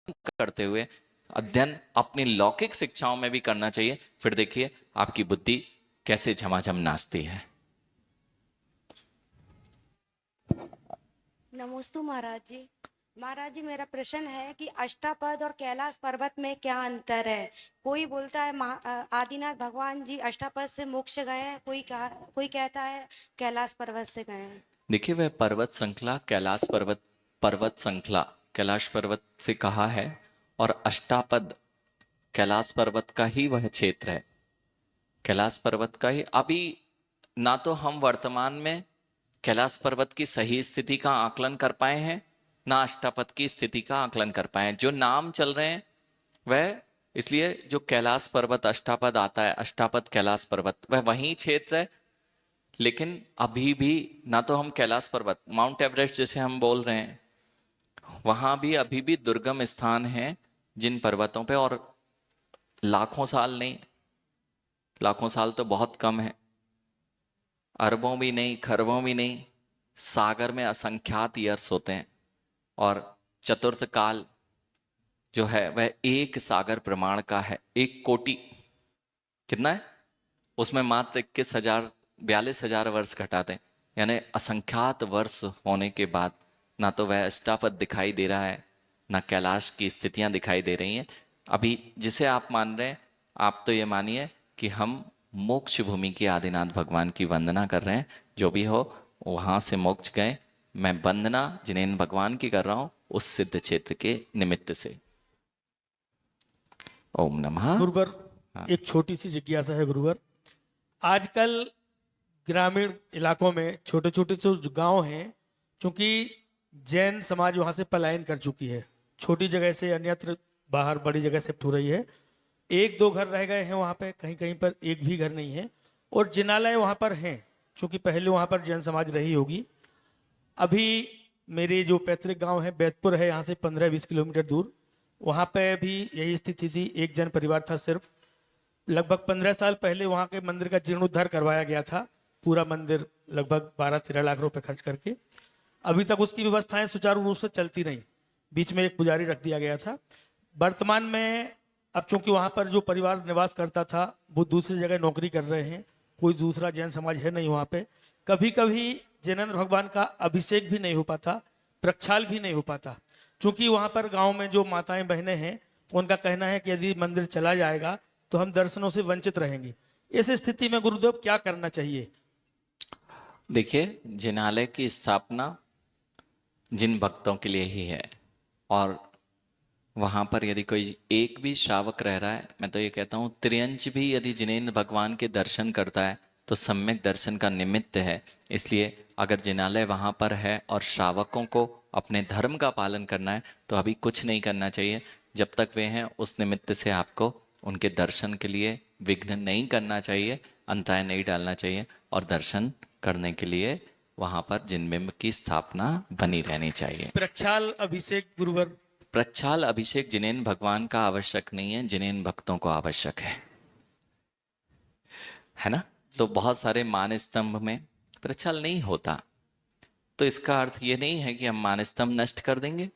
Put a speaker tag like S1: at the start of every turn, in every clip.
S1: करते हुए अध्ययन अपनी लौकिक शिक्षाओं में भी करना चाहिए। फिर देखिए आपकी बुद्धि कैसे झमाझम नाचती है।
S2: नमोस्तु महाराज जी। महाराज जी, मेरा प्रश्न है कि अष्टापद और कैलाश पर्वत में क्या अंतर है? कोई बोलता है आदिनाथ भगवान जी अष्टापद से मोक्ष गए हैं, कोई कहता है कैलाश पर्वत से गए हैं।
S1: देखिए वह पर्वत श्रृंखला कैलाश पर्वत पर्वत श्रृंखला कैलाश पर्वत से कहा है, और अष्टापद कैलाश पर्वत का ही वह क्षेत्र है। कैलाश पर्वत का ही अभी ना तो हम वर्तमान में कैलाश पर्वत की सही स्थिति का आकलन कर पाए हैं, ना अष्टापद की स्थिति का आकलन कर पाए हैं। जो नाम चल रहे हैं वह, इसलिए जो कैलाश पर्वत अष्टापद आता है, अष्टापद कैलाश पर्वत वह वही क्षेत्र है। लेकिन अभी भी ना तो हम कैलाश पर्वत माउंट एवरेस्ट जैसे हम बोल रहे हैं, वहां भी अभी भी दुर्गम स्थान है जिन पर्वतों पे, और लाखों साल नहीं, लाखों साल तो बहुत कम है, अरबों भी नहीं, खरबों भी नहीं, सागर में असंख्यात ईयर्स होते हैं। और चतुर्थ काल जो है वह एक सागर प्रमाण का है। 1 कोटि कितना है उसमें मात्र 41,042 वर्ष घटाते हैं, यानी असंख्यात वर्ष होने के बाद ना तो वह अष्टापद दिखाई दे रहा है, ना कैलाश की स्थितियां दिखाई दे रही हैं। अभी जिसे आप मान रहे हैं, आप तो ये मानिए कि हम मोक्ष भूमि की आदिनाथ भगवान की वंदना कर रहे हैं। जो भी हो वहां से मोक्ष गए, मैं वंदना जिनेन्द्र भगवान की कर रहा हूं उस सिद्ध क्षेत्र के निमित्त से। ओम नमः।
S3: गुरुवर,
S1: हाँ।
S3: एक छोटी सी जिज्ञासा है गुरुवर। आजकल ग्रामीण इलाकों में छोटे छोटे जो गांव हैं, क्योंकि जैन समाज वहां से पलायन कर चुकी है, छोटी जगह से अन्यत्र बाहर बड़ी जगह शिफ्ट हो रही है। 1-2 घर रह गए हैं वहां पे, कहीं कहीं पर एक भी घर नहीं है। और जिनालय वहां पर हैं, क्योंकि पहले वहां पर जैन समाज रही होगी। अभी मेरे जो पैतृक गांव है बैतपुर है, यहाँ से 15-20 किलोमीटर दूर, वहाँ पे भी यही स्थिति थी। एक जन परिवार था सिर्फ। लगभग 15 साल पहले वहाँ के मंदिर का जीर्णोद्धार करवाया गया था, पूरा मंदिर लगभग 12-13 लाख रुपए खर्च करके। अभी तक उसकी व्यवस्थाएं सुचारू रूप से चलती नहीं, बीच में एक पुजारी रख दिया गया था। वर्तमान में अब चूंकि वहाँ पर जो परिवार निवास करता था वो दूसरी जगह नौकरी कर रहे हैं, कोई दूसरा जैन समाज है नहीं वहाँ पे। कभी कभी जैनेन्द्र भगवान का अभिषेक भी नहीं हो पाता, प्रक्षाल भी नहीं हो पाता, क्योंकि वहाँ पर गांव में जो माताएं बहनें हैं उनका कहना है कि यदि मंदिर चला जाएगा तो हम दर्शनों से वंचित रहेंगे। इस स्थिति में गुरुदेव क्या करना चाहिए?
S1: देखिए जिनालय की स्थापना जिन भक्तों के लिए ही है, और वहां पर यदि कोई एक भी श्रावक रह रहा है, मैं तो ये कहता हूँ त्रियंच भी यदि जिनेन्द्र भगवान के दर्शन करता है तो सम्यक दर्शन का निमित्त है। इसलिए अगर जिनालय वहां पर है और श्रावकों को अपने धर्म का पालन करना है तो अभी कुछ नहीं करना चाहिए। जब तक वे हैं उस निमित्त से आपको उनके दर्शन के लिए विघ्न नहीं करना चाहिए, अंतराय नहीं डालना चाहिए, और दर्शन करने के लिए वहां पर जिनबिंब की स्थापना बनी रहनी चाहिए।
S3: प्रक्षाल अभिषेक गुरुवर?
S1: प्रच्छाल अभिषेक जिनेन्द्र भगवान का आवश्यक नहीं है, जिनेन्द्र भक्तों को आवश्यक है ना। तो बहुत सारे मान स्तंभ में प्रच्छाल नहीं होता, तो इसका अर्थ ये नहीं है कि हम मान स्तंभ नष्ट कर देंगे,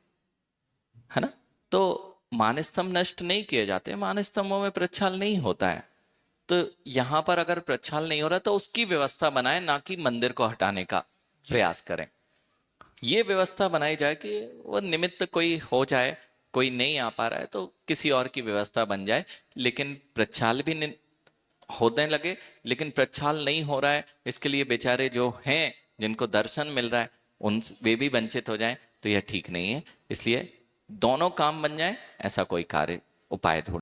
S1: है ना। तो मान स्तंभ नष्ट नहीं किए जाते, मान स्तंभों में प्रच्छाल नहीं होता है। तो यहां पर अगर प्रच्छाल नहीं हो रहा तो उसकी व्यवस्था बनाए, ना कि मंदिर को हटाने का प्रयास करें। ये व्यवस्था बनाई जाए कि वो निमित्त कोई हो जाए, कोई नहीं आ पा रहा है तो किसी और की व्यवस्था बन जाए। लेकिन प्रच्छाल भी होने लगे, लेकिन प्रच्छाल नहीं हो रहा है, इसके लिए बेचारे जो हैं जिनको दर्शन मिल रहा है उन वे भी वंचित हो जाएं, तो यह ठीक नहीं है। इसलिए दोनों काम बन जाए ऐसा कोई कार्य उपाय ढूंढ